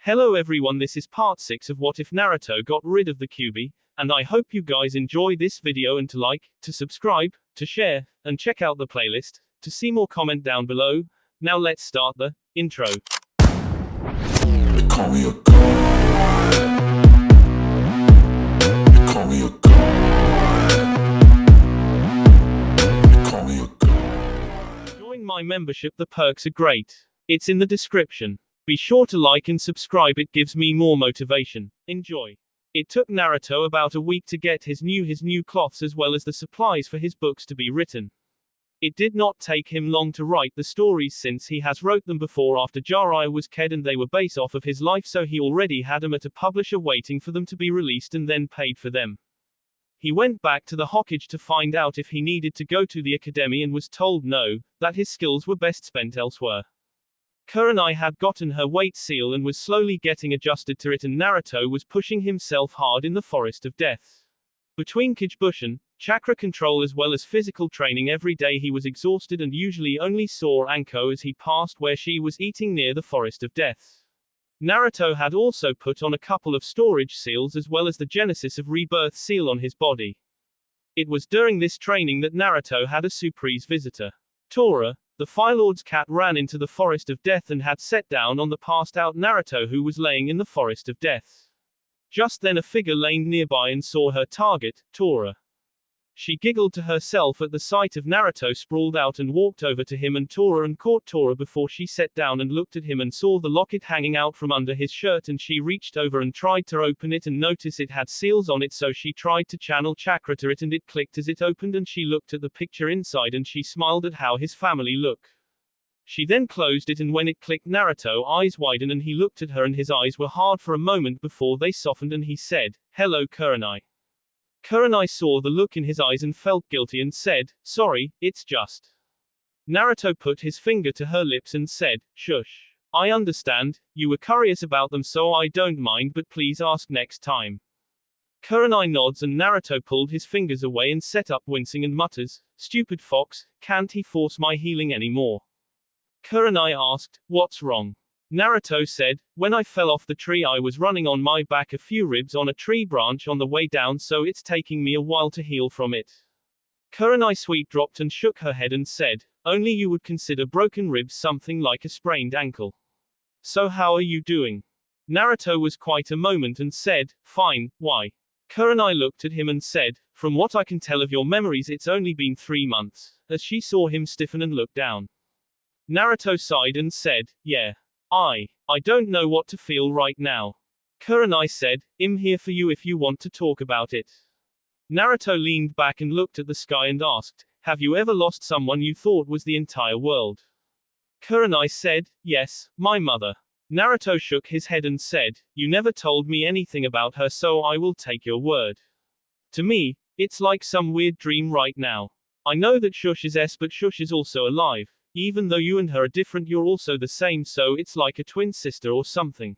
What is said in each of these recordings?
Hello everyone, this is part 6 of What If Naruto Got Rid of the Kyuubi, and I hope you guys enjoy this video and to like, to subscribe, to share, and check out the playlist, to see more comment down below. Now let's start the intro. They call me a god. They call me a god. They call me a god. Join my membership, the perks are great. It's in the description. Be sure to like and subscribe, it gives me more motivation. Enjoy. It took Naruto about a week to get his new cloths as well as the supplies for his books to be written. It did not take him long to write the stories since he has wrote them before after Jiraiya was killed and they were based off of his life, so he already had them at a publisher waiting for them to be released and then paid for them. He went back to the Hokage to find out if he needed to go to the academy and was told no, that his skills were best spent elsewhere. Kurenai had gotten her weight seal and was slowly getting adjusted to it, and Naruto was pushing himself hard in the Forest of Death. Between Kyuubi, chakra control as well as physical training every day, he was exhausted and usually only saw Anko as he passed where she was eating near the Forest of Death. Naruto had also put on a couple of storage seals as well as the Genesis of Rebirth seal on his body. It was during this training that Naruto had a surprise visitor. Tora, the Fire Lord's cat, ran into the Forest of Death and had set down on the passed out Naruto, who was laying in the Forest of Death. Just then a figure lay nearby and saw her target, Tora. She giggled to herself at the sight of Naruto sprawled out and walked over to him and caught Tora before she sat down and looked at him and saw the locket hanging out from under his shirt, and she reached over and tried to open it and noticed it had seals on it, so she tried to channel chakra to it and it clicked as it opened, and she looked at the picture inside and she smiled at how his family look. She then closed it, and when it clicked, Naruto eyes widened and he looked at her and his eyes were hard for a moment before they softened and he said, "Hello Kurenai." Kurenai saw the look in his eyes and felt guilty and said, "Sorry, it's just." Naruto put his finger to her lips and said, "Shush. I understand, you were curious about them so I don't mind, but please ask next time." Kurenai nods and Naruto pulled his fingers away and set up wincing and mutters, "Stupid fox, can't he force my healing anymore?" Kurenai asked, "What's wrong?" Naruto said, "When I fell off the tree I was running on my back a few ribs on a tree branch on the way down, so it's taking me a while to heal from it." Kurenai sweet dropped and shook her head and said, "Only you would consider broken ribs something like a sprained ankle. So how are you doing?" Naruto was quite a moment and said, "Fine, why?" Kurenai looked at him and said, "From what I can tell of your memories it's only been 3 months, as she saw him stiffen and look down. Naruto sighed and said, "Yeah. I don't know what to feel right now." Kurenai said, "I'm here for you if you want to talk about it." Naruto leaned back and looked at the sky and asked, "Have you ever lost someone you thought was the entire world?" Kurenai said, "Yes, my mother." Naruto shook his head and said, "You never told me anything about her, so I will take your word. To me, it's like some weird dream right now. I know that Shush is S, but Shush is also alive. Even though you and her are different, you're also the same, so it's like a twin sister or something."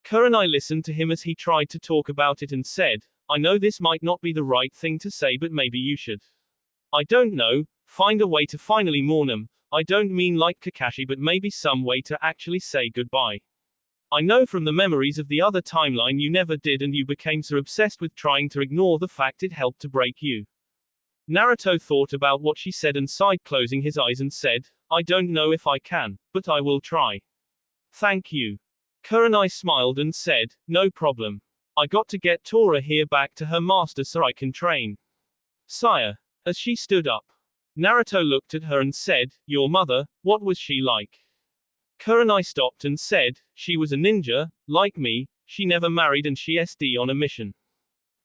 Kurenai listened to him as he tried to talk about it and said, "I know this might not be the right thing to say, but maybe you should. I don't know, find a way to finally mourn him. I don't mean like Kakashi, but maybe some way to actually say goodbye. I know from the memories of the other timeline you never did, and you became so obsessed with trying to ignore the fact it helped to break you." Naruto thought about what she said and sighed, closing his eyes and said, "I don't know if I can, but I will try. Thank you." Kurenai smiled and said, "No problem. I got to get Tora here back to her master so I can train." "Sire." As she stood up, Naruto looked at her and said, "Your mother, what was she like?" Kurenai stopped and said, "She was a ninja, like me, she never married and she SD on a mission."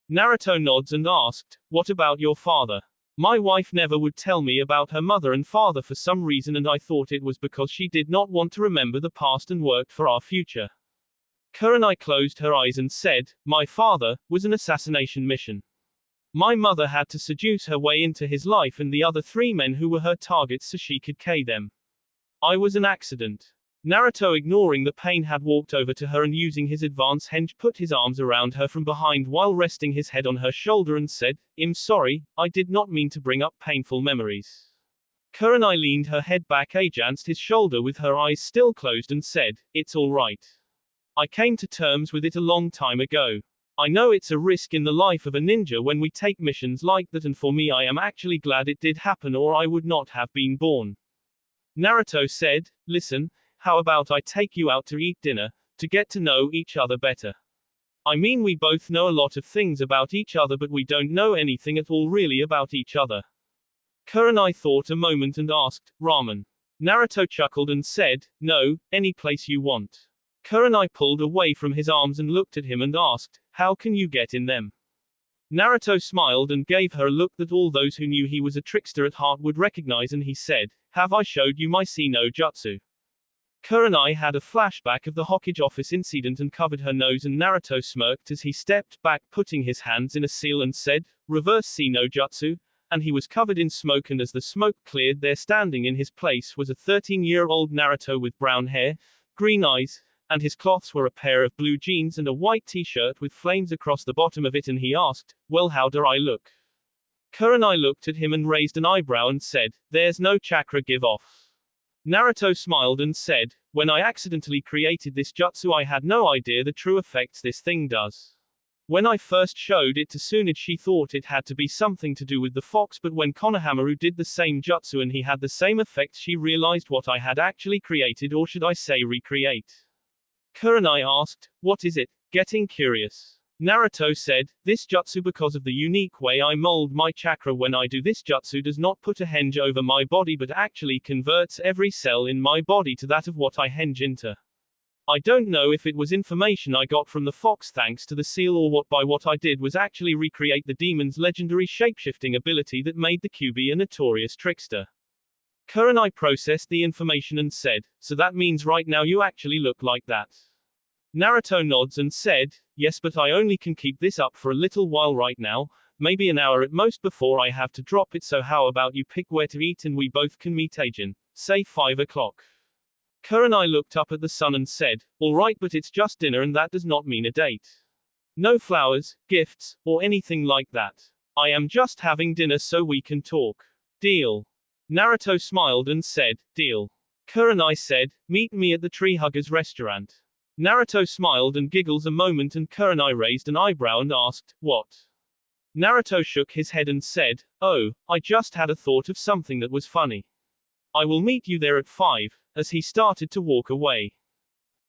Naruto nods and asked, "What about your father?" "My wife never would tell me about her mother and father for some reason, and I thought it was because she did not want to remember the past and worked for our future." Kurenai closed her eyes and said, "My father was an assassination mission. My mother had to seduce her way into his life and the other 3 men who were her targets so she could kill them. I was an accident." Naruto, ignoring the pain, had walked over to her and using his advanced henge put his arms around her from behind while resting his head on her shoulder and said, "I'm sorry, I did not mean to bring up painful memories." Kurenai leaned her head back against his shoulder with her eyes still closed and said, "It's all right. I came to terms with it a long time ago. I know it's a risk in the life of a ninja when we take missions like that, and for me I am actually glad it did happen or I would not have been born. Naruto said, listen, how about I take you out to eat dinner, to get to know each other better? I mean, we both know a lot of things about each other, but we don't know anything at all really about each other. Kurenai thought a moment and asked, ramen? Naruto chuckled and said, no, any place you want. Kurenai pulled away from his arms and looked at him and asked, how can you get in them? Naruto smiled and gave her a look that all those who knew he was a trickster at heart would recognize, and he said, have I showed you my see no jutsu? Kurenai had a flashback of the Hokage office incident and covered her nose, and Naruto smirked as he stepped back, putting his hands in a seal and said, reverse see no jutsu, and he was covered in smoke, and as the smoke cleared, there standing in his place was a 13-year-old Naruto with brown hair, green eyes, and his clothes were a pair of blue jeans and a white t-shirt with flames across the bottom of it, and he asked, well, how do I look? Kurenai looked at him and raised an eyebrow and said, there's no chakra give off. Naruto smiled and said, when I accidentally created this jutsu I had no idea the true effects this thing does. When I first showed it to Tsunade she thought it had to be something to do with the fox, but when Konohamaru did the same jutsu and he had the same effects she realized what I had actually created, or should I say recreate. Kurenai asked, what is it? Getting curious. Naruto said, this jutsu, because of the unique way I mold my chakra when I do this jutsu, does not put a henge over my body but actually converts every cell in my body to that of what I henge into. I don't know if it was information I got from the fox thanks to the seal, or what I did was actually recreate the demon's legendary shapeshifting ability that made the Kyuubi a notorious trickster. Kurenai processed the information and said, so that means right now you actually look like that. Naruto nods and said, yes, but I only can keep this up for a little while right now, maybe an hour at most before I have to drop it, so how about you pick where to eat and we both can meet Ajin, say 5 o'clock. Kurenai looked up at the sun and said, all right, but it's just dinner and that does not mean a date. No flowers, gifts, or anything like that. I am just having dinner so we can talk. Deal. Naruto smiled and said, deal. Kurenai said, meet me at the Tree Huggers restaurant. Naruto smiled and giggled a moment, and Kurenai raised an eyebrow and asked, what? Naruto shook his head and said, oh, I just had a thought of something that was funny. I will meet you there at 5, as he started to walk away.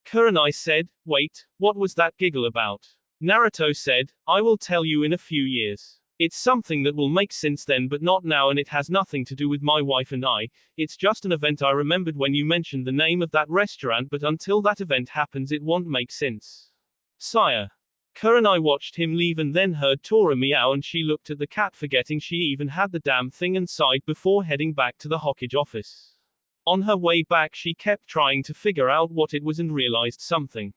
Kurenai said, wait, what was that giggle about? Naruto said, I will tell you in a few years. It's something that will make sense then, but not now, and it has nothing to do with my wife and I. It's just an event I remembered when you mentioned the name of that restaurant, but until that event happens it won't make sense. Sire. Kurenai watched him leave and then heard Tora meow, and she looked at the cat, forgetting she even had the damn thing, and sighed before heading back to the Hokage office. On her way back she kept trying to figure out what it was and realized something.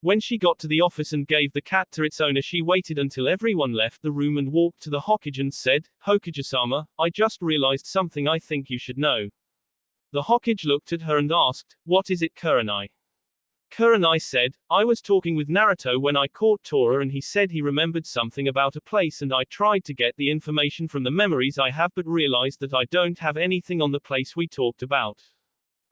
When she got to the office and gave the cat to its owner, she waited until everyone left the room and walked to the Hokage and said, Hokage-sama, I just realized something I think you should know. The Hokage looked at her and asked, what is it, Kurenai? Kurenai said, I was talking with Naruto when I caught Tora and he said he remembered something about a place, and I tried to get the information from the memories I have but realized that I don't have anything on the place we talked about.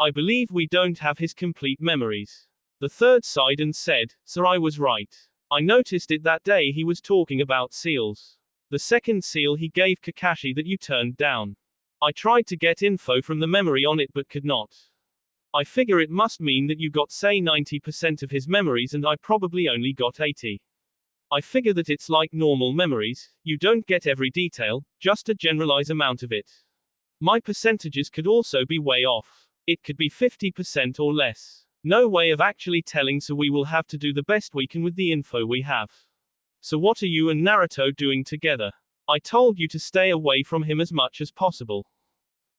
I believe we don't have his complete memories. The third sighed and said, sir, I was right. I noticed it that day he was talking about seals. The second seal he gave Kakashi that you turned down. I tried to get info from the memory on it but could not. I figure it must mean that you got say 90% of his memories and I probably only got 80. I figure that it's like normal memories, you don't get every detail, just a generalized amount of it. My percentages could also be way off. It could be 50% or less. No way of actually telling, so we will have to do the best we can with the info we have. So what are you and Naruto doing together? I told you to stay away from him as much as possible.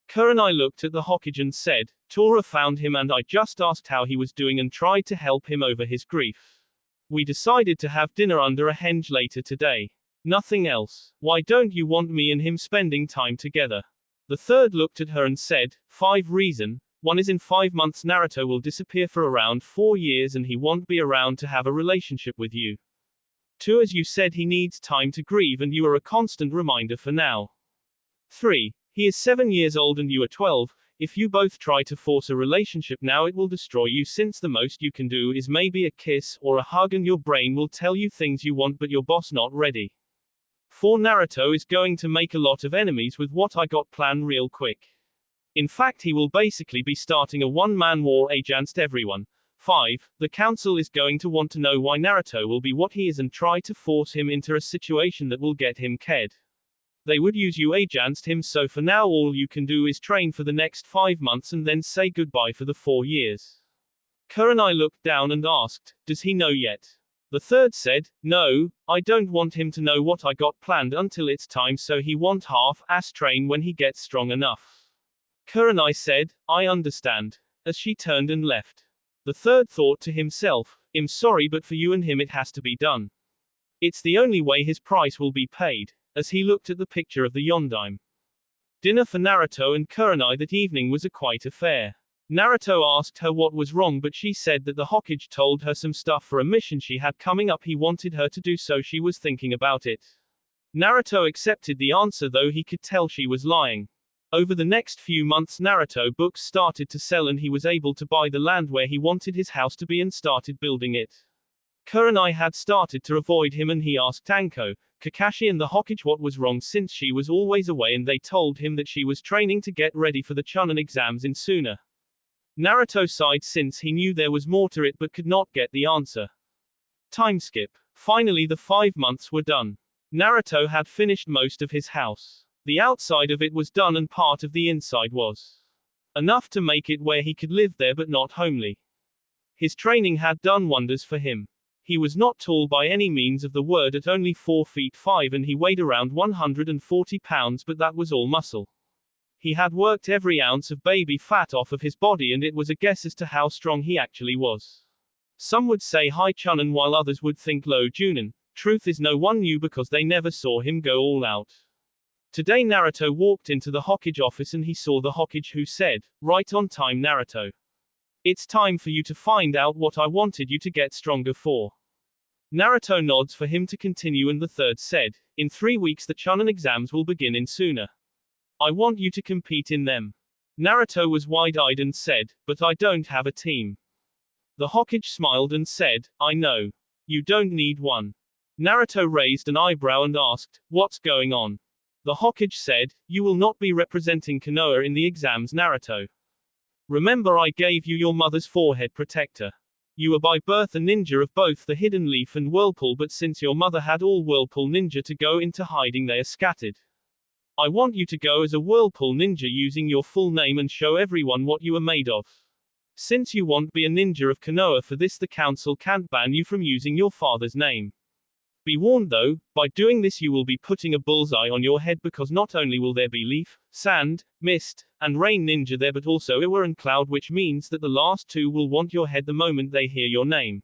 Kurenai looked at the Hokage and said, Tora found him and I just asked how he was doing and tried to help him over his grief. We decided to have dinner under a henge later today. Nothing else. Why don't you want me and him spending time together? The third looked at her and said, 5 reasons. 1 is in 5 months Naruto will disappear for around 4 years and he won't be around to have a relationship with you. 2, as you said, he needs time to grieve and you are a constant reminder for now. 3, he is 7 years old and you are 12, If you both try to force a relationship now, it will destroy you, since the most you can do is maybe a kiss or a hug, and your brain will tell you things you want but your boss not ready. 4. Naruto is going to make a lot of enemies with what I got plan real quick. In fact, he will basically be starting a one-man war against everyone. 5. The council is going to want to know why Naruto will be what he is and try to force him into a situation that will get him killed. They would use you against him, so for now all you can do is train for the next 5 months and then say goodbye for the 4 years. Kurenai looked down and asked, does he know yet? The third said, no, I don't want him to know what I got planned until it's time, so he won't half-ass train when he gets strong enough. Kurenai said, I understand, as she turned and left. The third thought to himself, I'm sorry, but for you and him it has to be done. It's the only way his price will be paid, as he looked at the picture of the Yondaime. Dinner for Naruto and Kurenai that evening was a quiet affair. Naruto asked her what was wrong, but she said that the Hokage told her some stuff for a mission she had coming up. He wanted her to do, so she was thinking about it. Naruto accepted the answer, though he could tell she was lying. Over the next few months, Naruto books started to sell and he was able to buy the land where he wanted his house to be and started building it. Kurenai had started to avoid him and he asked Anko, Kakashi and the Hokage what was wrong, since she was always away, and they told him that she was training to get ready for the Chunin exams in Suna. Naruto sighed since he knew there was more to it but could not get the answer. Time skip. Finally the 5 months were done. Naruto had finished most of his house. The outside of it was done and part of the inside was enough to make it where he could live there but not homely. His training had done wonders for him. He was not tall by any means of the word, at only 4 feet 5, and he weighed around 140 pounds, but that was all muscle. He had worked every ounce of baby fat off of his body, and it was a guess as to how strong he actually was. Some would say high Chunin while others would think low Junin. Truth is, no one knew because they never saw him go all out. Today Naruto walked into the Hokage office and he saw the Hokage, who said, right on time Naruto. It's time for you to find out what I wanted you to get stronger for. Naruto nods for him to continue and the third said, in 3 weeks the Chunin exams will begin in Suna. I want you to compete in them. Naruto was wide-eyed and said, but I don't have a team. The Hokage smiled and said, I know. You don't need one. Naruto raised an eyebrow and asked, what's going on? The Hokage said, you will not be representing Konoha in the exams, Naruto. Remember, I gave you your mother's forehead protector. You are by birth a ninja of both the Hidden Leaf and Whirlpool, but since your mother had all Whirlpool ninja to go into hiding, they are scattered. I want you to go as a Whirlpool ninja using your full name and show everyone what you are made of. Since you won't be a ninja of Konoha, for this the council can't ban you from using your father's name. Be warned though, by doing this you will be putting a bullseye on your head, because not only will there be leaf, sand, mist, and rain ninja there, but also Iwa and cloud, which means that the last two will want your head the moment they hear your name.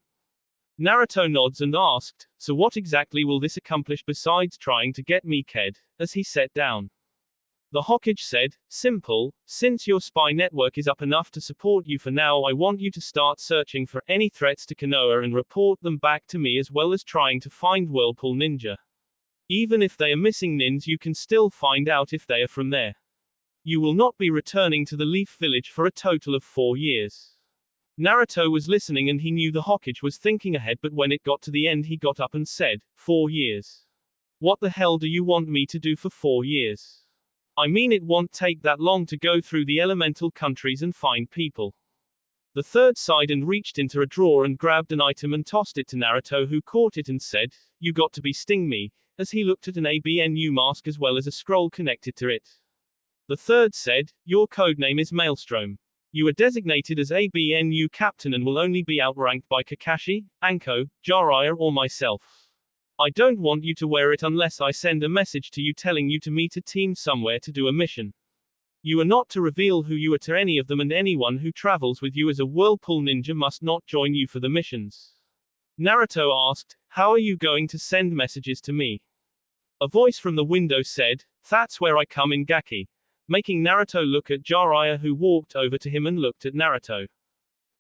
Naruto nods and asked, so what exactly will this accomplish besides trying to get me killed, as he sat down. The Hokage said, simple, since your spy network is up enough to support you for now, I want you to start searching for any threats to Konoha and report them back to me, as well as trying to find Whirlpool ninja. Even if they are missing nins, you can still find out if they are from there. You will not be returning to the Leaf Village for a total of 4 years. Naruto was listening and he knew the Hokage was thinking ahead, but when it got to the end he got up and said, 4 years. What the hell do you want me to do for 4 years? I mean, it won't take that long to go through the elemental countries and find people. The third sighed and reached into a drawer and grabbed an item and tossed it to Naruto, who caught it and said, you got to be sting me, as he looked at an ABNU mask as well as a scroll connected to it. The third said, your codename is Maelstrom. You are designated as ABNU captain and will only be outranked by Kakashi, Anko, Jiraiya or myself. I don't want you to wear it unless I send a message to you telling you to meet a team somewhere to do a mission. You are not to reveal who you are to any of them, and anyone who travels with you as a Whirlpool ninja must not join you for the missions. Naruto asked, how are you going to send messages to me? A voice from the window said, that's where I come in, Gaki. Making Naruto look at Jiraiya, who walked over to him and looked at Naruto.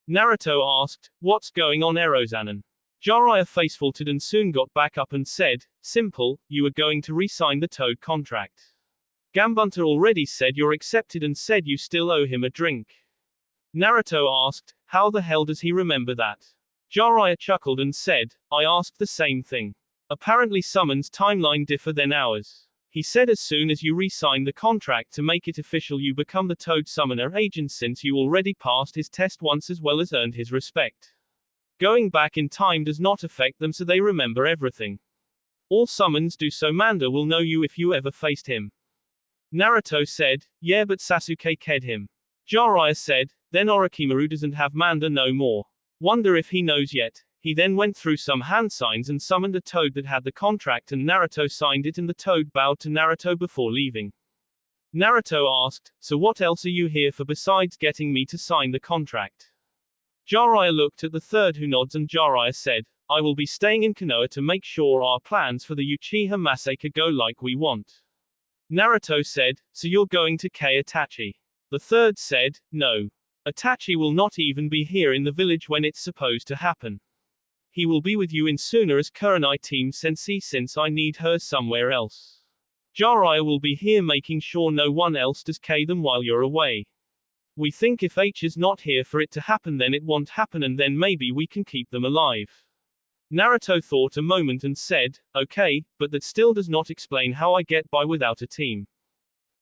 Naruto asked, what's going on, Erozanen? Jiraiya face-faltered and soon got back up and said, simple, you are going to re-sign the Toad contract. Gambunter already said you're accepted and said you still owe him a drink. Naruto asked, how the hell does he remember that? Jiraiya chuckled and said, I asked the same thing. Apparently someone's timeline differ than ours. He said as soon as you re-sign the contract to make it official you become the Toad Summoner agent since you already passed his test once as well as earned his respect. Going back in time does not affect them so they remember everything. All summons do so Manda will know you if you ever faced him. Naruto said, yeah but Sasuke ked him. Jiraiya said, then Orochimaru doesn't have Manda no more. Wonder if he knows yet. He then went through some hand signs and summoned a toad that had the contract and Naruto signed it and the toad bowed to Naruto before leaving. Naruto asked, so what else are you here for besides getting me to sign the contract? Jiraiya looked at the third who nods and Jiraiya said, I will be staying in Konoha to make sure our plans for the Uchiha Massacre go like we want. Naruto said, so you're going to Itachi? The third said, no. Itachi will not even be here in the village when it's supposed to happen. He will be with you in sooner as Kurenai Team Sensei since I need her somewhere else. Jiraiya will be here making sure no one else does K them while you're away. We think if H is not here for it to happen then it won't happen and then maybe we can keep them alive. Naruto thought a moment and said, okay, but that still does not explain how I get by without a team.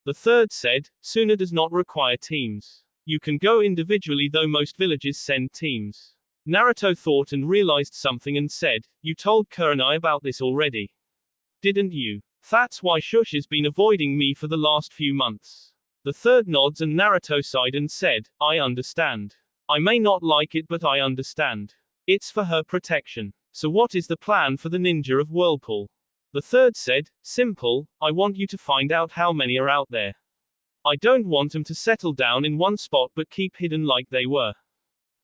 The third said, Suna does not require teams. You can go individually though most villages send teams. Naruto thought and realized something and said, you told Kurenai about this already. Didn't you? That's why Shush has been avoiding me for the last few months. The third nods and Naruto sighed and said, I understand. I may not like it but I understand. It's for her protection. So what is the plan for the ninja of Whirlpool? The third said, simple, I want you to find out how many are out there. I don't want them to settle down in one spot but keep hidden like they were.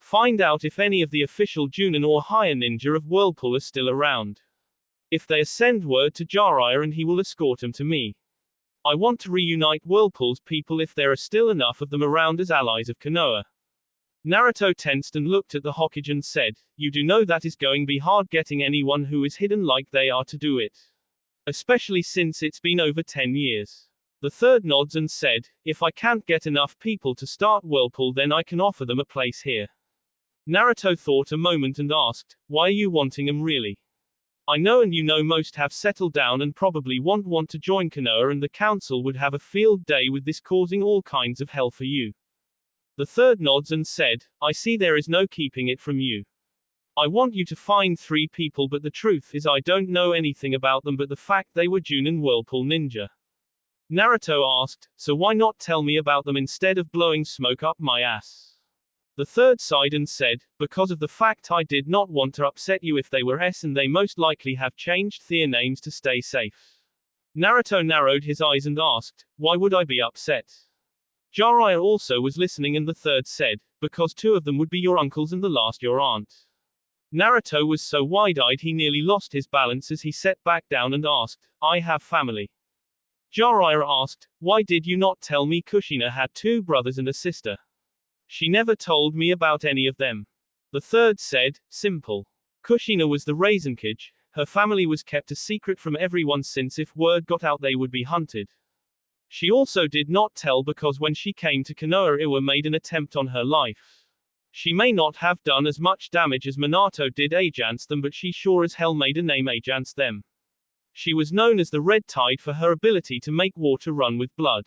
Find out if any of the official Junin or higher ninja of Whirlpool are still around. If they are send word to Jiraiya and he will escort them to me. I want to reunite Whirlpool's people if there are still enough of them around as allies of Konoha. Naruto tensed and looked at the Hokage and said, you do know that is going to be hard getting anyone who is hidden like they are to do it. Especially since it's been over 10 years. The third nods and said, if I can't get enough people to start Whirlpool then I can offer them a place here. Naruto thought a moment and asked, why are you wanting them really? I know and you know most have settled down and probably won't want to join Konoha and the council would have a field day with this causing all kinds of hell for you. The third nods and said, I see there is no keeping it from you. I want you to find 3 people but the truth is I don't know anything about them but the fact they were Junin Whirlpool ninja. Naruto asked, so why not tell me about them instead of blowing smoke up my ass? The third sighed and said, because of the fact I did not want to upset you if they were S and they most likely have changed their names to stay safe. Naruto narrowed his eyes and asked, why would I be upset? Jiraiya also was listening and the third said, because 2 of them would be your uncles and the last your aunt. Naruto was so wide-eyed he nearly lost his balance as he sat back down and asked, I have family. Jiraiya asked, why did you not tell me Kushina had 2 brothers and a sister? She never told me about any of them. The third said, simple. Kushina was the Raisenkage, her family was kept a secret from everyone since if word got out they would be hunted. She also did not tell because when she came to Konoha Iwa made an attempt on her life. She may not have done as much damage as Minato did against them but she sure as hell made a name against them. She was known as the Red Tide for her ability to make water run with blood.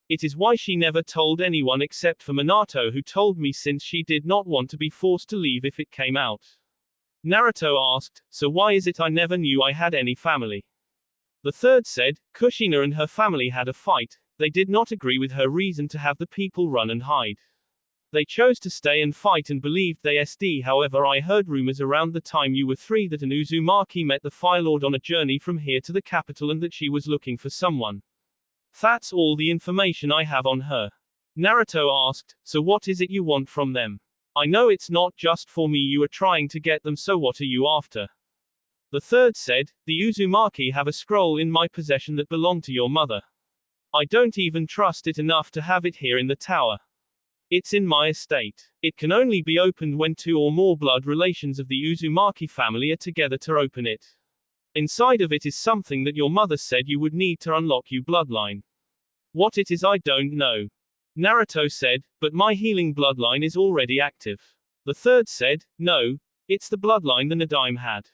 It is why she never told anyone except for Minato who told me since she did not want to be forced to leave if it came out. Naruto asked, so why is it I never knew I had any family? The third said, Kushina and her family had a fight, they did not agree with her reason to have the people run and hide. They chose to stay and fight and believed they SD. However, I heard rumors around the time you were 3 that an Uzumaki met the Fire Lord on a journey from here to the capital and that she was looking for someone. That's all the information I have on her. Naruto asked, so what is it you want from them? I know it's not just for me you are trying to get them, so what are you after? The third said, the Uzumaki have a scroll in my possession that belonged to your mother. I don't even trust it enough to have it here in the tower. It's in my estate. It can only be opened when 2 or more blood relations of the Uzumaki family are together to open it. Inside of it is something that your mother said you would need to unlock your bloodline. What it is I don't know. Naruto said, but my healing bloodline is already active. The third said, no, it's the bloodline the Nadaime had.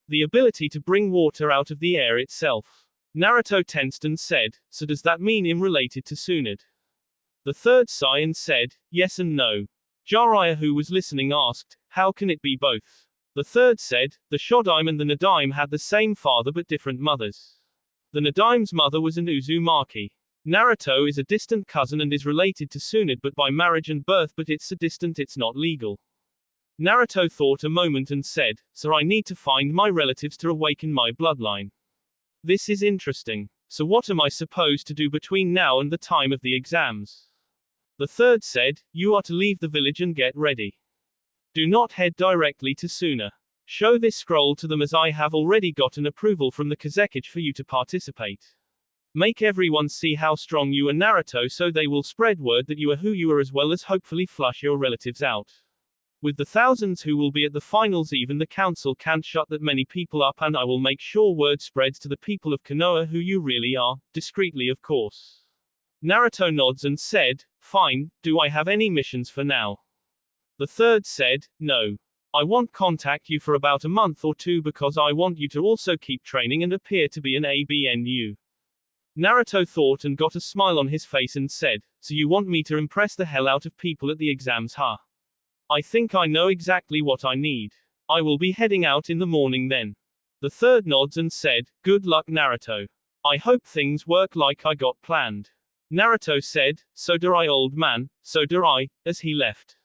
The ability to bring water out of the air itself. Naruto tensed and said, so does that mean I'm related to Tsunade? The third sighed and said, yes and no. Jiraiya, who was listening, asked, how can it be both? The third said, the Shodaime and the Nadaime had the same father but different mothers. The Nadaime's mother was an Uzumaki. Naruto is a distant cousin and is related to Tsunade but by marriage and birth, but it's so distant it's not legal. Naruto thought a moment and said, so I need to find my relatives to awaken my bloodline. This is interesting. So what am I supposed to do between now and the time of the exams? The third said, you are to leave the village and get ready. Do not head directly to Suna. Show this scroll to them as I have already gotten approval from the Kazekage for you to participate. Make everyone see how strong you are, Naruto, so they will spread word that you are who you are, as well as hopefully flush your relatives out. With the thousands who will be at the finals, even the council can't shut that many people up, and I will make sure word spreads to the people of Konoha who you really are, discreetly of course. Naruto nods and said, fine, do I have any missions for now? The third said, no. I won't contact you for about a month or two because I want you to also keep training and appear to be an ABNU. Naruto thought and got a smile on his face and said, so you want me to impress the hell out of people at the exams, huh? I think I know exactly what I need. I will be heading out in the morning then. The third nods and said, good luck, Naruto. I hope things work like I got planned. Naruto said, so do I, old man, so do I, as he left.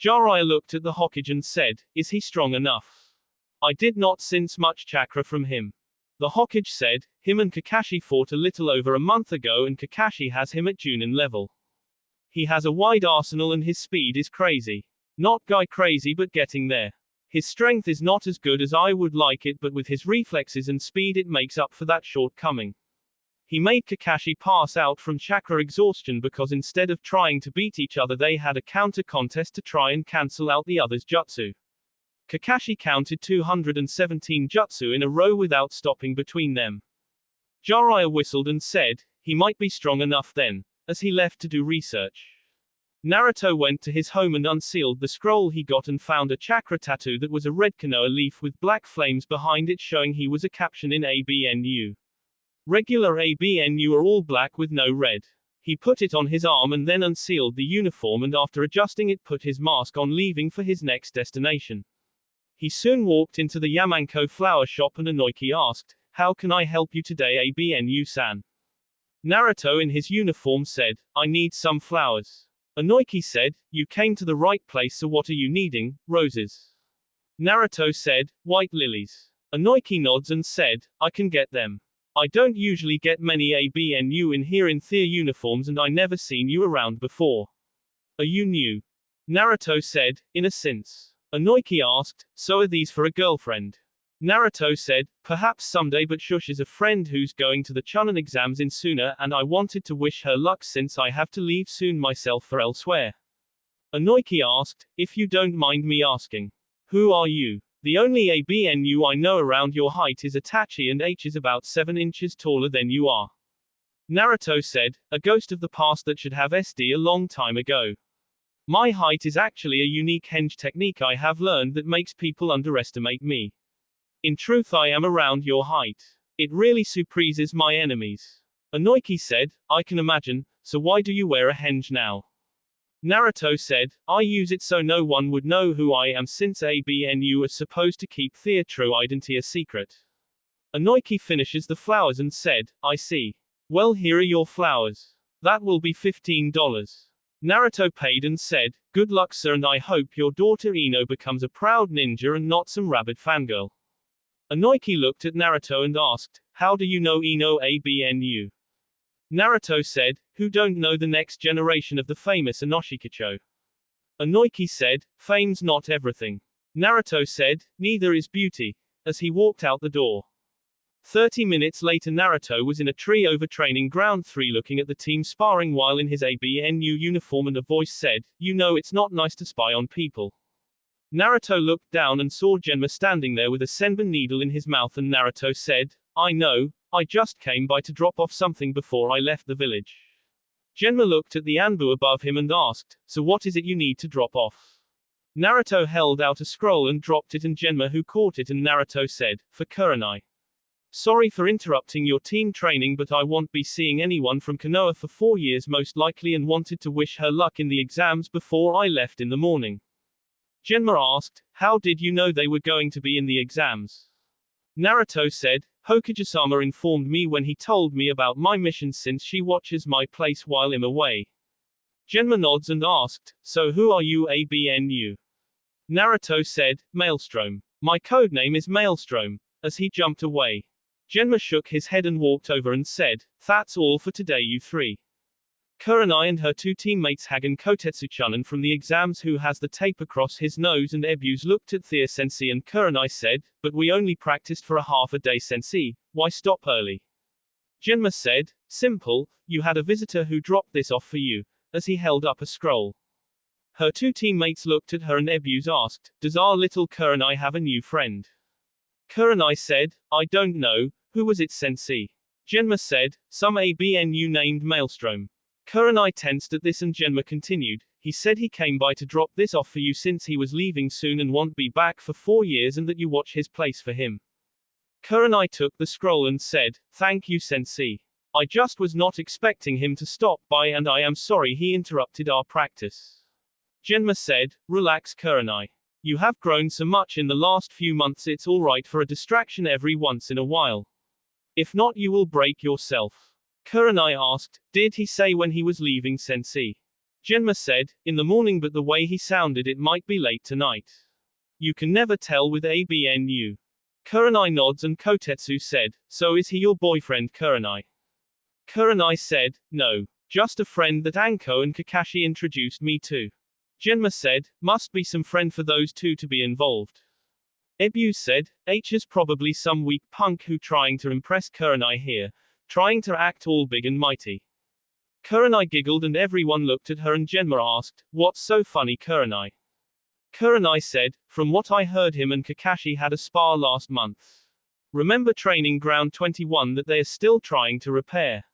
Jiraiya looked at the Hokage and said, is he strong enough? I did not sense much chakra from him. The Hokage said, him and Kakashi fought a little over a month ago and Kakashi has him at Junin level. He has a wide arsenal and his speed is crazy. Not guy crazy but getting there. His strength is not as good as I would like it, but with his reflexes and speed it makes up for that shortcoming. He made Kakashi pass out from chakra exhaustion because instead of trying to beat each other they had a counter contest to try and cancel out the other's jutsu. Kakashi counted 217 jutsu in a row without stopping between them. Jiraiya whistled and said, he might be strong enough then, as he left to do research. Naruto went to his home and unsealed the scroll he got and found a chakra tattoo that was a red Konoha leaf with black flames behind it showing he was a captain in ABNU. Regular ABNU are all black with no red. He put it on his arm and then unsealed the uniform and after adjusting it put his mask on, leaving for his next destination. He soon walked into the Yamanko flower shop and Inoki asked, how can I help you today, ABNU-san? Naruto in his uniform said, I need some flowers. Inoki said, you came to the right place, so what are you needing? Roses. Naruto said, white lilies. Inoki nods and said, I can get them. I don't usually get many ABNU in here in their uniforms and I never seen you around before. Are you new? Naruto said, in a sense. Inoki asked, so are these for a girlfriend? Naruto said, perhaps someday, but Shush is a friend who's going to the Chunin exams in Suna and I wanted to wish her luck since I have to leave soon myself for elsewhere. Inoki asked, if you don't mind me asking. Who are you? The only ABNU I know around your height is Itachi and H is about 7 inches taller than you are. Naruto said, a ghost of the past that should have SD a long time ago. My height is actually a unique henge technique I have learned that makes people underestimate me. In truth I am around your height. It really surprises my enemies. Inoki said, I can imagine, so why do you wear a henge now? Naruto said, I use it so no one would know who I am since ABNU are supposed to keep their true identity a secret. Inoki finishes the flowers and said, I see. Well, here are your flowers. That will be $15. Naruto paid and said, good luck sir, and I hope your daughter Ino becomes a proud ninja and not some rabid fangirl. Inoki looked at Naruto and asked, how do you know Ino ABNU? Naruto said, who don't know the next generation of the famous Inoshikacho? Inoki said, fame's not everything. Naruto said, neither is beauty, as he walked out the door. 30 minutes later Naruto was in a tree over training ground 3 looking at the team sparring while in his ABNU uniform and a voice said, you know it's not nice to spy on people. Naruto looked down and saw Genma standing there with a senbon needle in his mouth and Naruto said, I know, I just came by to drop off something before I left the village. Genma looked at the Anbu above him and asked, so what is it you need to drop off? Naruto held out a scroll and dropped it, and Genma who caught it, and Naruto said, for Kurenai. Sorry for interrupting your team training, but I won't be seeing anyone from Konoha for 4 years most likely, and wanted to wish her luck in the exams before I left in the morning. Genma asked, how did you know they were going to be in the exams? Naruto said, Hokage-sama informed me when he told me about my mission since she watches my place while I'm away. Genma nods and asked, so who are you ABNU? Naruto said, Maelstrom. My codename is Maelstrom, as he jumped away. Genma shook his head and walked over and said, that's all for today you three. Kurenai and her two teammates Hagen Kotetsu-chunin from the exams who has the tape across his nose, and Ebus looked at Thea-sensei and Kurenai said, but we only practiced for a half a day sensei, why stop early? Genma said, simple, you had a visitor who dropped this off for you, as he held up a scroll. Her two teammates looked at her and Ebus asked, does our little Kurenai have a new friend? Kurenai said, I don't know, who was it sensei? Genma said, some ABNU named Maelstrom. Kurenai tensed at this and Genma continued, he said he came by to drop this off for you since he was leaving soon and won't be back for 4 years and that you watch his place for him. Kurenai took the scroll and said, thank you sensei. I just was not expecting him to stop by and I am sorry he interrupted our practice. Genma said, relax Kurenai. You have grown so much in the last few months, it's alright for a distraction every once in a while. If not you will break yourself. Kurenai asked, did he say when he was leaving sensei? Genma said, in the morning, but the way he sounded it might be late tonight. You can never tell with ABNU. Kurenai nods and Kotetsu said, so is he your boyfriend Kurenai? Kurenai said, no. Just a friend that Anko and Kakashi introduced me to. Genma said, must be some friend for those two to be involved. Ebus said, H is probably some weak punk who trying to impress Kurenai here, trying to act all big and mighty. Kurenai giggled and everyone looked at her and Genma asked, what's so funny Kurenai? Kurenai said, from what I heard him and Kakashi had a spar last month. Remember training ground 21 that they are still trying to repair?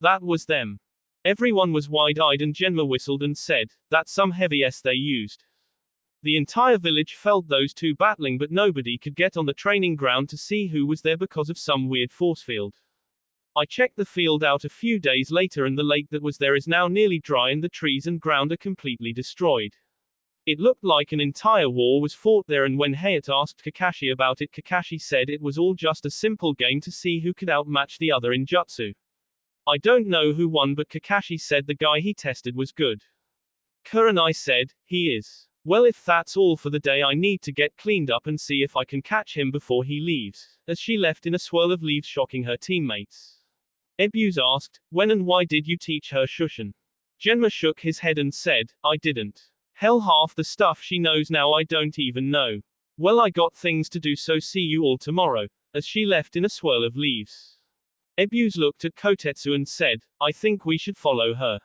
That was them. Everyone was wide-eyed and Genma whistled and said, that's some heavy S they used. The entire village felt those two battling, but nobody could get on the training ground to see who was there because of some weird force field. I checked the field out a few days later and the lake that was there is now nearly dry and the trees and ground are completely destroyed. It looked like an entire war was fought there, and when Hayato asked Kakashi about it, Kakashi said it was all just a simple game to see who could outmatch the other in jutsu. I don't know who won, but Kakashi said the guy he tested was good. Kurenai said, he is. Well, if that's all for the day I need to get cleaned up and see if I can catch him before he leaves, as she left in a swirl of leaves shocking her teammates. Ebus asked, when and why did you teach her Shushin? Genma shook his head and said, I didn't. Hell, half the stuff she knows now I don't even know. Well, I got things to do, so see you all tomorrow, as she left in a swirl of leaves. Ebus looked at Kotetsu and said, I think we should follow her.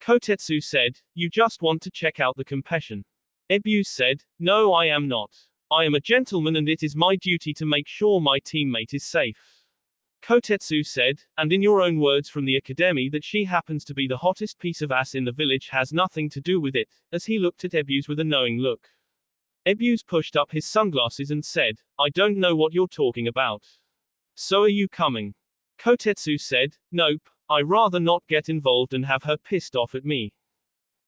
Kotetsu said, you just want to check out the competition. Ebus said, no, I am not. I am a gentleman and it is my duty to make sure my teammate is safe. Kotetsu said, and in your own words from the academy, that she happens to be the hottest piece of ass in the village has nothing to do with it, as he looked at Ebus with a knowing look. Ebus pushed up his sunglasses and said, I don't know what you're talking about. So are you coming? Kotetsu said, nope, I rather not get involved and have her pissed off at me.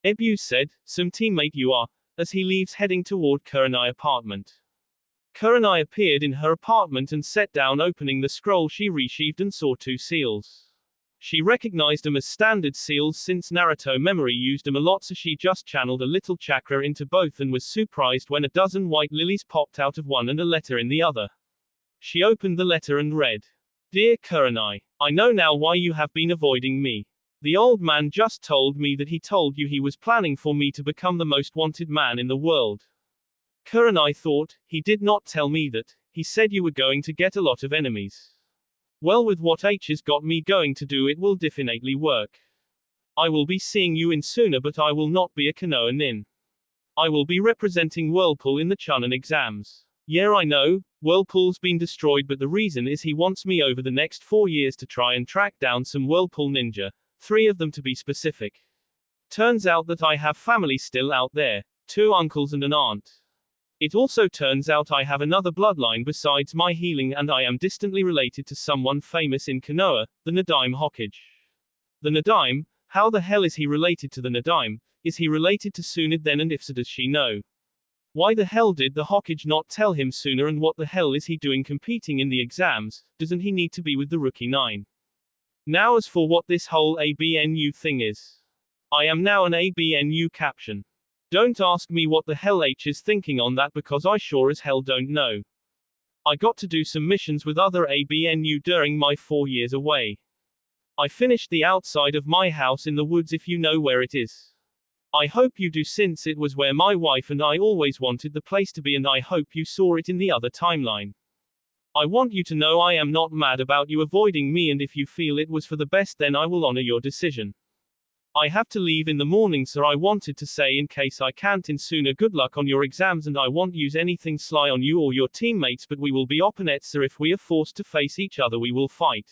Ebus said, some teammate you are, as he leaves heading toward Kurenai apartment. Kurenai appeared in her apartment and sat down, opening the scroll she resheathed and saw 2 seals. She recognized them as standard seals since Naruto memory used them a lot, so she just channeled a little chakra into both and was surprised when a dozen white lilies popped out of one and a letter in the other. She opened the letter and read, Dear Kurenai, I know now why you have been avoiding me. The old man just told me that he told you he was planning for me to become the most wanted man in the world. Kurenai thought, he did not tell me that. He said you were going to get a lot of enemies. Well, with what H has got me going to do, it will definitely work. I will be seeing you in sooner, but I will not be a Konoha nin. I will be representing Whirlpool in the Chunin exams. Yeah, I know, Whirlpool's been destroyed, but the reason is he wants me over the next 4 years to try and track down some Whirlpool ninja, 3 of them to be specific. Turns out that I have family still out there, 2 uncles and an aunt. It also turns out I have another bloodline besides my healing, and I am distantly related to someone famous in Konoha, the Nadaime Hokage. The Nadaime? How the hell is he related to the Nadaime? Is he related to Tsunade then, and if so does she know? Why the hell did the Hokage not tell him sooner, and what the hell is he doing competing in the exams? Doesn't he need to be with the Rookie 9? Now as for what this whole ABNU thing is. I am now an ABNU caption. Don't ask me what the hell H is thinking on that, because I sure as hell don't know. I got to do some missions with other ABNU during my 4 years away. I finished the outside of my house in the woods, if you know where it is. I hope you do, since it was where my wife and I always wanted the place to be, and I hope you saw it in the other timeline. I want you to know I am not mad about you avoiding me, and if you feel it was for the best, then I will honor your decision. I have to leave in the morning, so I wanted to say, in case I can't in sooner, good luck on your exams, and I won't use anything sly on you or your teammates, but we will be opponents, sir. If we are forced to face each other, we will fight.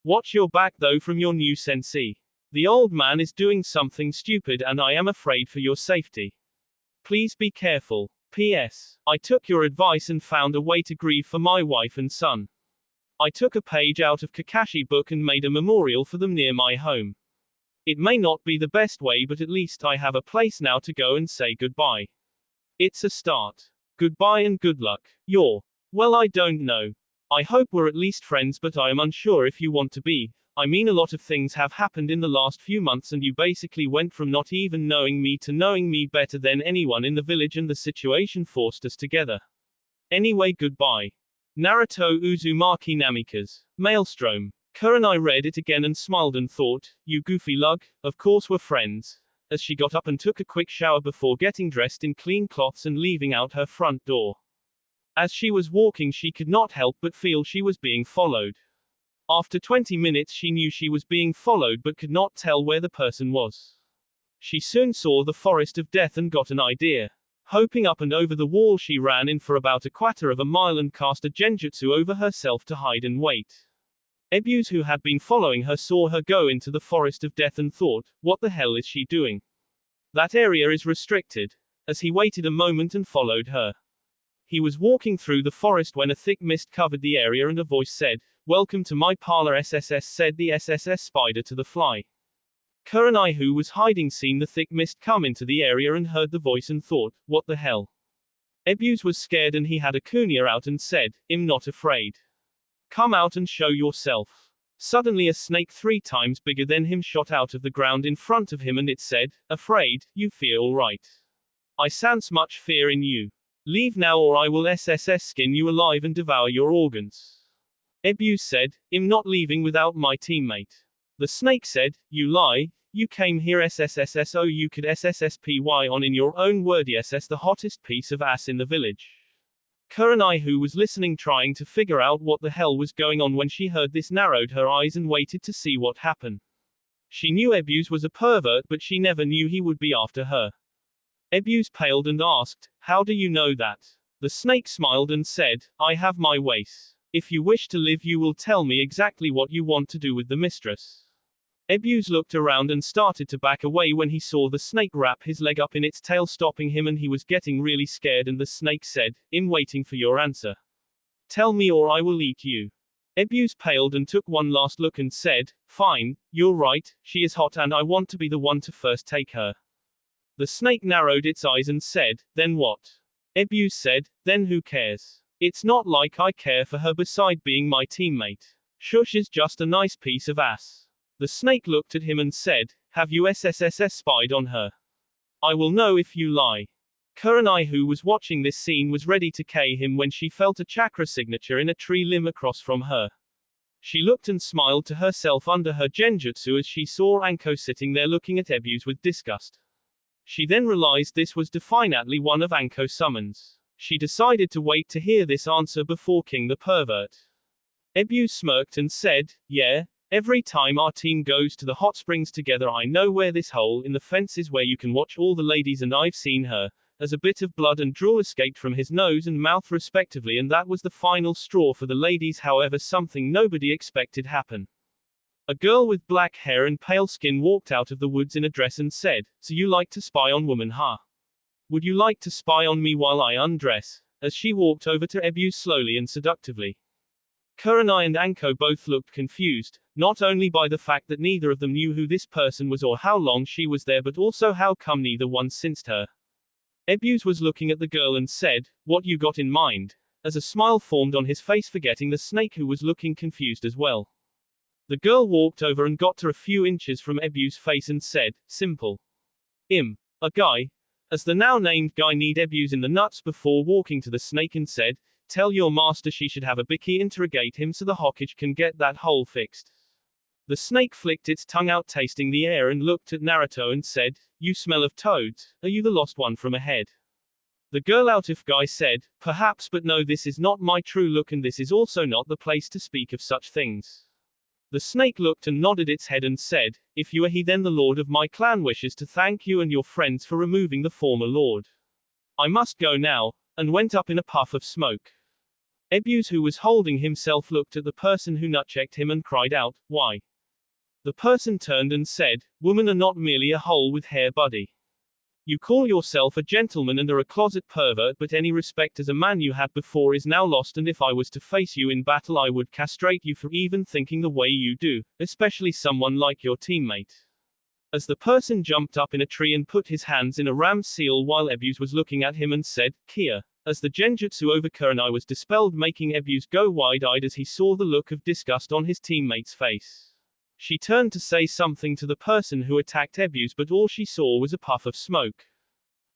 Watch your back though from your new sensei. The old man is doing something stupid, and I am afraid for your safety. Please be careful. P.S. I took your advice and found a way to grieve for my wife and son. I took a page out of Kakashi book and made a memorial for them near my home. It may not be the best way, but at least I have a place now to go and say goodbye. It's a start. Goodbye and good luck. Well, I don't know. I hope we're at least friends, but I am unsure if you want to be. I mean, a lot of things have happened in the last few months, and you basically went from not even knowing me to knowing me better than anyone in the village, and the situation forced us together. Anyway, goodbye. Naruto Uzumaki Namikaze. Maelstrom. Kurenai read it again and smiled and thought, you goofy lug, of course we're friends. As she got up and took a quick shower before getting dressed in clean cloths and leaving out her front door. As she was walking, she could not help but feel she was being followed. After 20 minutes she knew she was being followed but could not tell where the person was. She soon saw the forest of death and got an idea. Hopping up and over the wall, she ran in for about a quarter of a mile and cast a genjutsu over herself to hide and wait. Ebus, who had been following her, saw her go into the forest of death and thought, what the hell is she doing? That area is restricted. As he waited a moment and followed her. He was walking through the forest when a thick mist covered the area and a voice said, welcome to my parlor, SSS, said the SSS spider to the fly. Kurenai, who was hiding, seen the thick mist come into the area and heard the voice and thought, what the hell? Ebus was scared and he had a kunya out and said, I'm not afraid. Come out and show yourself. Suddenly a snake 3 times bigger than him shot out of the ground in front of him, and it said, afraid, you fear, all right. I sense much fear in you. Leave now or I will SSS skin you alive and devour your organs. Ebus said, I'm not leaving without my teammate. The snake said, you lie, you came here SSS so you could SSSPY on in your own word SS, the hottest piece of ass in the village. Kurenai, who was listening trying to figure out what the hell was going on when she heard this, narrowed her eyes and waited to see what happened. She knew Ebus was a pervert, but she never knew he would be after her. Ebus paled and asked, how do you know that? The snake smiled and said, I have my ways. If you wish to live, you will tell me exactly what you want to do with the mistress. Ebus looked around and started to back away when he saw the snake wrap his leg up in its tail, stopping him, and he was getting really scared, and the snake said, I'm waiting for your answer. Tell me or I will eat you. Ebus paled and took one last look and said, fine, you're right, she is hot and I want to be the one to first take her. The snake narrowed its eyes and said, then what? Ebus said, then who cares? It's not like I care for her beside being my teammate. Shush is just a nice piece of ass. The snake looked at him and said, have you SSSS spied on her? I will know if you lie. Kurenai, who was watching this scene, was ready to K him when she felt a chakra signature in a tree limb across from her. She looked and smiled to herself under her genjutsu as she saw Anko sitting there looking at Ebus with disgust. She then realized this was definitely one of Anko's summons. She decided to wait to hear this answer before killing the pervert. Ebus smirked and said, yeah, every time our team goes to the hot springs together, I know where this hole in the fence is where you can watch all the ladies, and I've seen her, as a bit of blood and drool escaped from his nose and mouth respectively, and that was the final straw for the ladies. However, something nobody expected happened. A girl with black hair and pale skin walked out of the woods in a dress and said, "So you like to spy on women, huh? Would you like to spy on me while I undress?" As she walked over to Ebu slowly and seductively. Kurenai and Anko both looked confused, not only by the fact that neither of them knew who this person was or how long she was there, but also how come neither one sensed her. Ebus was looking at the girl and said, "What you got in mind?" as a smile formed on his face, forgetting the snake, who was looking confused as well. The girl walked over and got to a few inches from Ebus' face and said, "Simple. A guy." As the now named guy kneed Ebus in the nuts before walking to the snake and said, "Tell your master she should have a bicky interrogate him so the Hokage can get that hole fixed." The snake flicked its tongue out, tasting the air, and looked at Naruto and said, "You smell of toads. Are you the lost one from ahead?" The girl out of guy said, "Perhaps, but no, this is not my true look, and this is also not the place to speak of such things." The snake looked and nodded its head and said, "If you are he, then the lord of my clan wishes to thank you and your friends for removing the former lord. I must go now," and went up in a puff of smoke. Ebus, who was holding himself, looked at the person who nutchecked him and cried out, "Why?" The person turned and said, "Women are not merely a hole with hair, buddy. You call yourself a gentleman and are a closet pervert, but any respect as a man you had before is now lost, and if I was to face you in battle I would castrate you for even thinking the way you do, especially someone like your teammate." As the person jumped up in a tree and put his hands in a ram seal while Ebus was looking at him and said, "Kia," as the genjutsu over Kurenai was dispelled, making Ebus go wide-eyed as he saw the look of disgust on his teammate's face. She turned to say something to the person who attacked Ebus, but all she saw was a puff of smoke.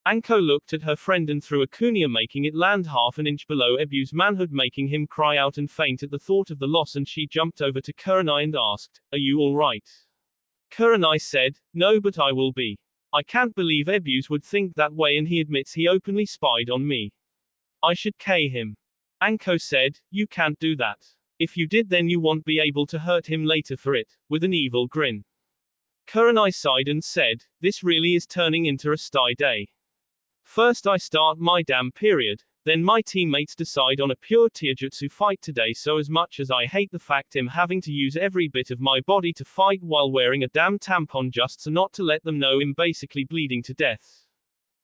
Anko looked at her friend and threw a kunia, making it land half an inch below Ebus' manhood, making him cry out and faint at the thought of the loss, and she jumped over to Kurenai and asked, "Are you all right?" Kurenai said, "No, but I will be. I can't believe Ebus would think that way, and he admits he openly spied on me. I should K him." Anko said, "You can't do that. If you did, then you won't be able to hurt him later for it," with an evil grin. Kurenai sighed and said, "This really is turning into a sty day. First I start my damn period, then my teammates decide on a pure taijutsu fight today, so as much as I hate the fact I'm having to use every bit of my body to fight while wearing a damn tampon just so not to let them know I'm basically bleeding to death.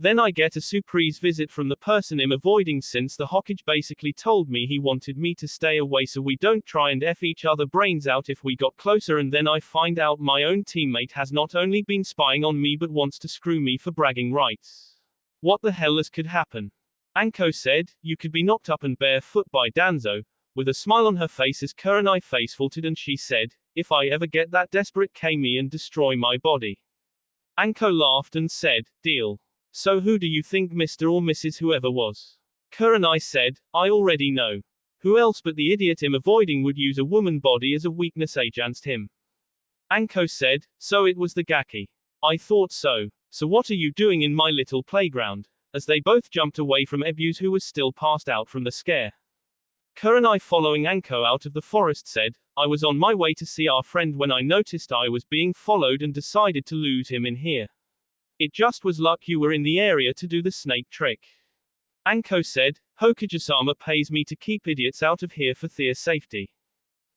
Then I get a surprise visit from the person I'm avoiding, since the Hokage basically told me he wanted me to stay away so we don't try and F each other brains out if we got closer, and then I find out my own teammate has not only been spying on me but wants to screw me for bragging rights. What the hell else could happen?" Anko said, "You could be knocked up and barefoot by Danzo," with a smile on her face as Kurenai face faltered, and she said, "If I ever get that desperate, K me and destroy my body." Anko laughed and said, "Deal. So who do you think Mr. or Mrs. whoever was?" Kurenai said, "I already know. Who else but the idiot I'm avoiding would use a woman body as a weakness against him?" Anko said, "So it was the Gaki. I thought so. So what are you doing in my little playground?" As they both jumped away from Ebus, who was still passed out from the scare. Kurenai, following Anko out of the forest, said, "I was on my way to see our friend when I noticed I was being followed and decided to lose him in here. It just was luck you were in the area to do the snake trick." Anko said, "Hokage-sama pays me to keep idiots out of here for their safety.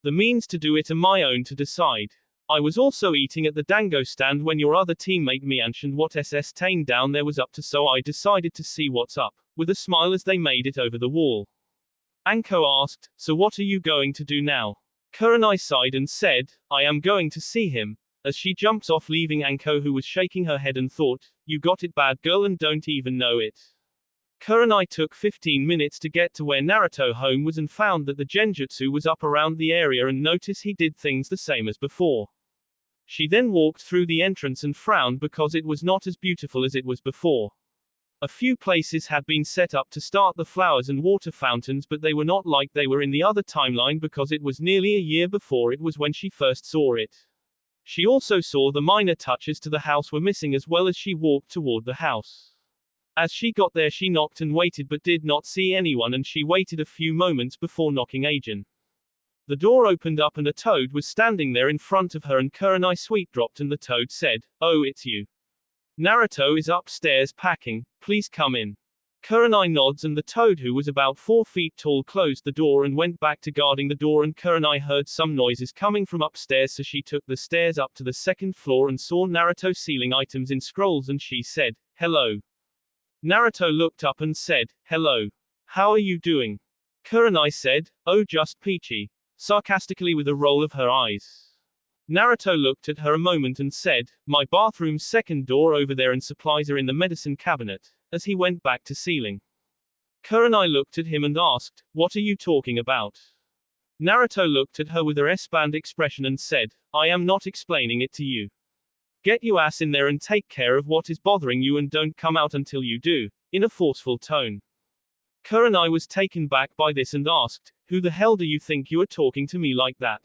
The means to do it are my own to decide. I was also eating at the dango stand when your other teammate mentioned what SS Tane down there was up to, so I decided to see what's up," with a smile as they made it over the wall. Anko asked, "So what are you going to do now?" Kurenai sighed and said, "I am going to see him," as she jumps off, leaving Anko, who was shaking her head, and thought, "You got it, bad girl, and don't even know it." Kurenai took 15 minutes to get to where Naruto home was and found that the genjutsu was up around the area and noticed he did things the same as before. She then walked through the entrance and frowned because it was not as beautiful as it was before. A few places had been set up to start the flowers and water fountains, but they were not like they were in the other timeline because it was nearly a year before it was when she first saw it. She also saw the minor touches to the house were missing as well as she walked toward the house. As she got there, she knocked and waited but did not see anyone, and she waited a few moments before knocking again. The door opened up and a toad was standing there in front of her, and Kurenai sweet dropped and the toad said, "Oh, it's you. Naruto is upstairs packing, please come in. Kurenai nods and the toad, who was about 4 feet tall, closed the door and went back to guarding the door, and Kurenai heard some noises coming from upstairs, so she took the stairs up to the second floor and saw Naruto sealing items in scrolls, and she said, "Hello." Naruto looked up and said, "Hello. How are you doing?" Kurenai said, "Oh, just peachy," sarcastically with a roll of her eyes. Naruto looked at her a moment and said, "My bathroom's second door over there, and supplies are in the medicine cabinet," as he went back to sealing. Kurenai looked at him and asked, "What are you talking about?" Naruto looked at her with a S-band expression and said, "I am not explaining it to you. Get your ass in there and take care of what is bothering you, and don't come out until you do," in a forceful tone. Kurenai was taken back by this and asked, "Who the hell do you think you are talking to me like that?"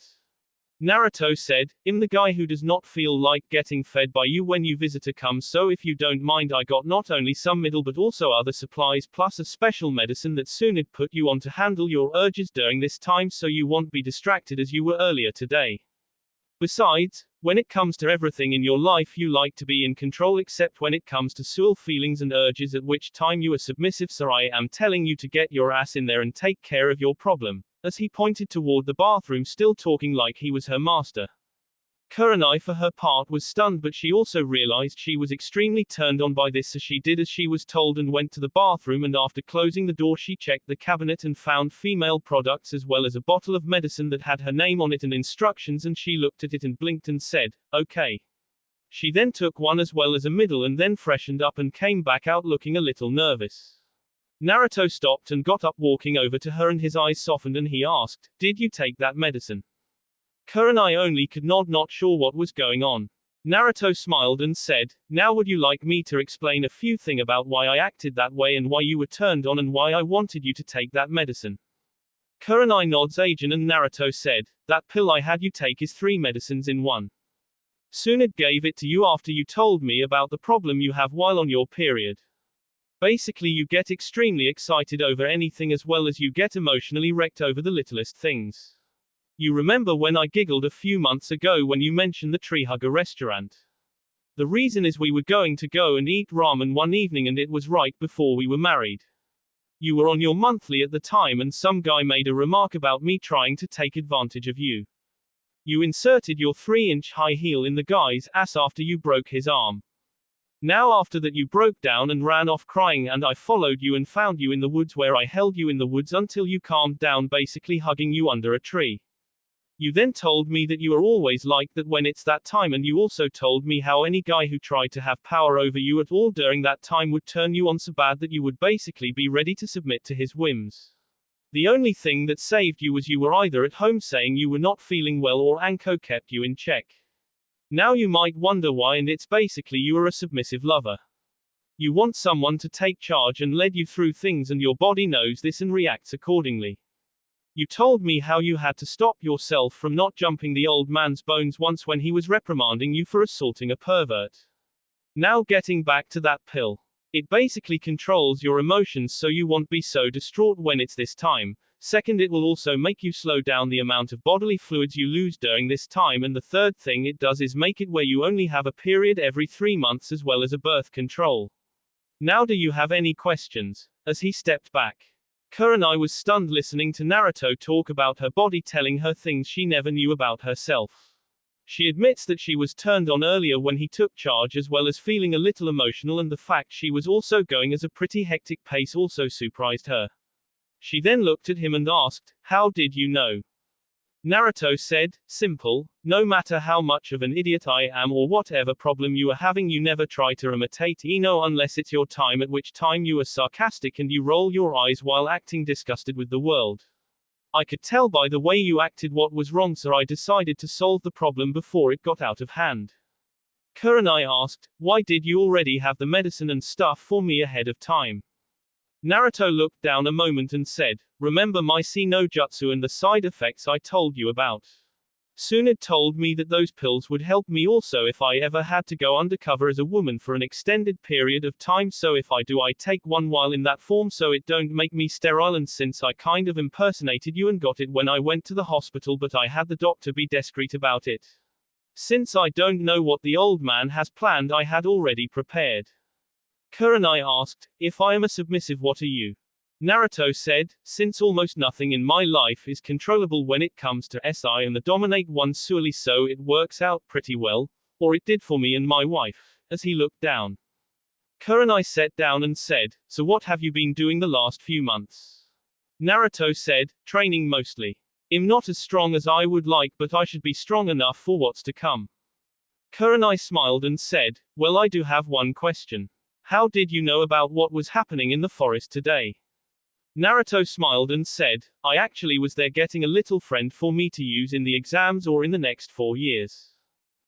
Naruto said, "I'm the guy who does not feel like getting fed by you when you visitor comes, so if you don't mind, I got not only some middle but also other supplies plus a special medicine that soon'd put you on to handle your urges during this time, so you won't be distracted as you were earlier today. Besides, when it comes to everything in your life, you like to be in control except when it comes to sexual feelings and urges, at which time you are submissive, so I am telling you to get your ass in there and take care of your problem," as he pointed toward the bathroom, still talking like he was her master. Kurenai, for her part, was stunned, but she also realized she was extremely turned on by this, so she did as she was told and went to the bathroom, and after closing the door she checked the cabinet and found female products as well as a bottle of medicine that had her name on it and instructions, and she looked at it and blinked and said, "Okay." She then took one as well as a middle and then freshened up and came back out looking a little nervous. Naruto stopped and got up, walking over to her, and his eyes softened and he asked, "Did you take that medicine?" Kurenai only could nod, not sure what was going on. Naruto smiled and said, "Now would you like me to explain a few things about why I acted that way and why you were turned on and why I wanted you to take that medicine?" Kurenai nods again and Naruto said, "That pill I had you take is 3 medicines in one. Soon'd gave it to you after you told me about the problem you have while on your period. Basically you get extremely excited over anything as well as you get emotionally wrecked over the littlest things. You remember when I giggled a few months ago when you mentioned the Tree Hugger restaurant? The reason is we were going to go and eat ramen one evening and it was right before we were married. You were on your monthly at the time and some guy made a remark about me trying to take advantage of you. You inserted your 3-inch high heel in the guy's ass after you broke his arm. Now after that you broke down and ran off crying, and I followed you and found you in the woods, where I held you in the woods until you calmed down, basically hugging you under a tree. You then told me that you are always like that when it's that time, and you also told me how any guy who tried to have power over you at all during that time would turn you on so bad that you would basically be ready to submit to his whims. The only thing that saved you was you were either at home saying you were not feeling well or Anko kept you in check. Now you might wonder why, and it's basically you are a submissive lover. You want someone to take charge and lead you through things, and your body knows this and reacts accordingly. You told me how you had to stop yourself from not jumping the old man's bones once when he was reprimanding you for assaulting a pervert. Now getting back to that pill. It basically controls your emotions so you won't be so distraught when it's this time. Second, it will also make you slow down the amount of bodily fluids you lose during this time, and the third thing it does is make it where you only have a period every 3 months as well as a birth control. Now do you have any questions? As he stepped back. Kurenai was stunned listening to Naruto talk about her body telling her things she never knew about herself. She admits that she was turned on earlier when he took charge, as well as feeling a little emotional, and the fact she was also going at a pretty hectic pace also surprised her. She then looked at him and asked, "How did you know?" Naruto said, "Simple, no matter how much of an idiot I am or whatever problem you are having, you never try to imitate Ino unless it's your time, at which time you are sarcastic and you roll your eyes while acting disgusted with the world. I could tell by the way you acted what was wrong, so I decided to solve the problem before it got out of hand." Kurenai asked, "Why did you already have the medicine and stuff for me ahead of time?" Naruto looked down a moment and said, "Remember my C no jutsu and the side effects I told you about? Tsunade told me that those pills would help me also if I ever had to go undercover as a woman for an extended period of time, so if I do I take one while in that form so it don't make me sterile, and since I kind of impersonated you and got it when I went to the hospital, but I had the doctor be discreet about it. Since I don't know what the old man has planned, I had already prepared. Kurenai asked, if I am a submissive, what are you? Naruto said, since almost nothing in my life is controllable when it comes to SI and the dominate one surely, so it works out pretty well, or it did for me and my wife, as he looked down. Kurenai sat down and said, so what have you been doing the last few months? Naruto said, training mostly. I'm not as strong as I would like, but I should be strong enough for what's to come. Kurenai smiled and said, well, I do have one question. How did you know about what was happening in the forest today? Naruto smiled and said, I actually was there getting a little friend for me to use in the exams or in the next 4 years.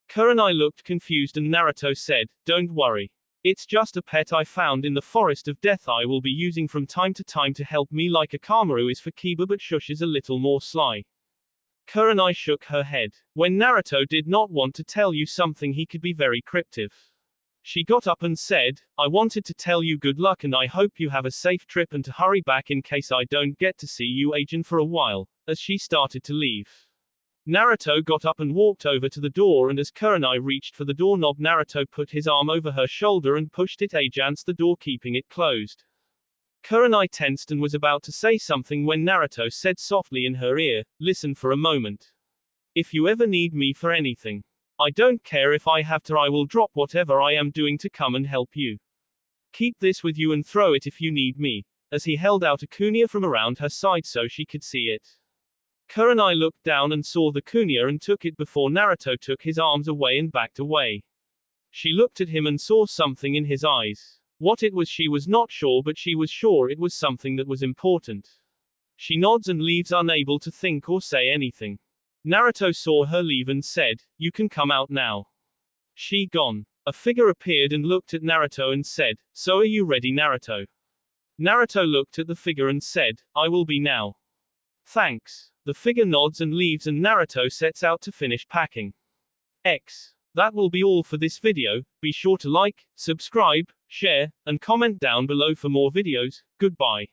Kurenai looked confused and Naruto said, don't worry. It's just a pet I found in the forest of death I will be using from time to time to help me, like a Kamaru is for Kiba, but Shush is a little more sly. Kurenai shook her head. When Naruto did not want to tell you something, he could be very cryptic. She got up and said, I wanted to tell you good luck and I hope you have a safe trip and to hurry back in case I don't get to see you again for a while, as she started to leave. Naruto got up and walked over to the door, and as Kurenai reached for the doorknob, Naruto put his arm over her shoulder and pushed it against the door, keeping it closed. Kurenai tensed and was about to say something when Naruto said softly in her ear, listen for a moment. If you ever need me for anything, I don't care if I have to, I will drop whatever I am doing to come and help you. Keep this with you and throw it if you need me, as he held out a kunia from around her side so she could see it. Kurenai looked down and saw the kunia and took it before Naruto took his arms away and backed away. She looked at him and saw something in his eyes. What it was she was not sure, but she was sure it was something that was important. She nods and leaves, unable to think or say anything. Naruto saw her leave and said, you can come out now. She gone. A figure appeared and looked at Naruto and said, so are you ready, Naruto? Naruto looked at the figure and said, I will be now. Thanks. The figure nods and leaves and Naruto sets out to finish packing. That will be all for this video. Be sure to like, subscribe, share, and comment down below for more videos. Goodbye.